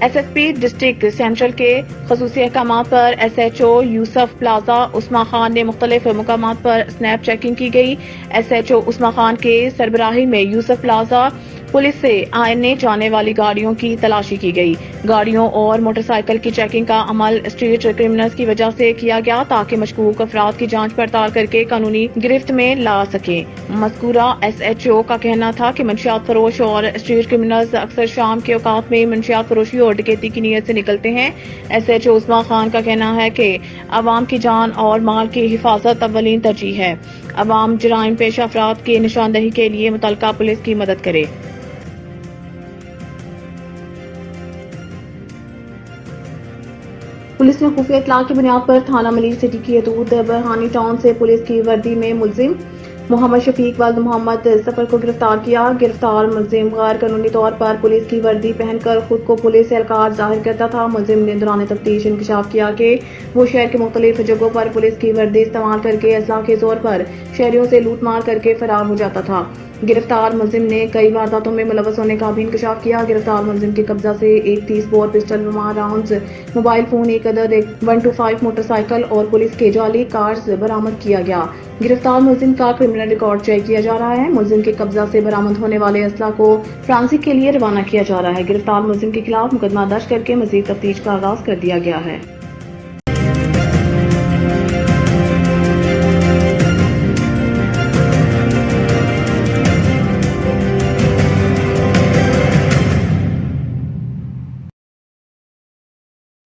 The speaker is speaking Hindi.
SSP डिस्ट्रिक्ट सेंट्रल के खसूसी अहकामात पर SHO यूसुफ प्लाजा उस्मा खान ने मुख्तलिफ मुकामात पर स्नैप चेकिंग की गई। SHO उस्मा खान के सरबराही में यूसुफ प्लाजा पुलिस से आने जाने वाली गाड़ियों की तलाशी की गई। गाड़ियों और मोटरसाइकिल की चेकिंग का अमल स्ट्रीट क्रिमिनल्स की वजह से किया गया ताकि मशकूक अफराद की जांच पड़ताल करके कानूनी गिरफ्त में ला सके। मज़कूरा SHO का कहना था कि मंशियात फरोश और स्ट्रीट क्रिमिनल्स अक्सर शाम के औकात में मंशियात फरोशी और डकैती की नीयत से निकलते हैं। SHO उस्मा खान का कहना है कि अवाम की जान और माल की हिफाजत अव्वलीन तरजीह है। अवाम जराइम पेशा अफराद की निशानदही के लिए मुतल्लिका पुलिस की मदद करे। पुलिस ने खुफिया इत्तला की बुनियाद पर थाना मलिर सिटी की हदूद बरहानी टाउन से पुलिस की वर्दी में मुलजिम मोहम्मद शफीक वल्द मोहम्मद सफर को गिरफ्तार किया। गिरफ्तार मुलजिम गैर कानूनी तौर पर पुलिस की वर्दी पहनकर खुद को पुलिस एहलकार जाहिर करता था। मुलजिम ने दौरान तफ्तीश इंकशाफ किया कि वो शहर के मुख्तलिफ जगहों पर पुलिस की वर्दी इस्तेमाल करके असलाह के जोर पर शहरियों से लूट मार करके फरार हो जाता था। गिरफ्तार मुलजिम ने कई वारदातों में मुलव्वस होने का भी इंकशाफ किया। गिरफ्तार मुलजिम के कब्जा से एक 30 bore pistol, rounds, mobile phone, एक अदद 125 मोटरसाइकिल और पुलिस के जाली कार्ड्स बरामद किया गया। गिरफ्तार मुलजिम का क्रिमिनल रिकॉर्ड चेक किया जा रहा है। मुलजिम के कब्जा से बरामद होने वाले असला को फ्रांसिक के लिए रवाना किया जा रहा है। गिरफ्तार मुलजिम के खिलाफ मुकदमा दर्ज करके मजीद तफ्तीश का आगाज कर दिया गया है।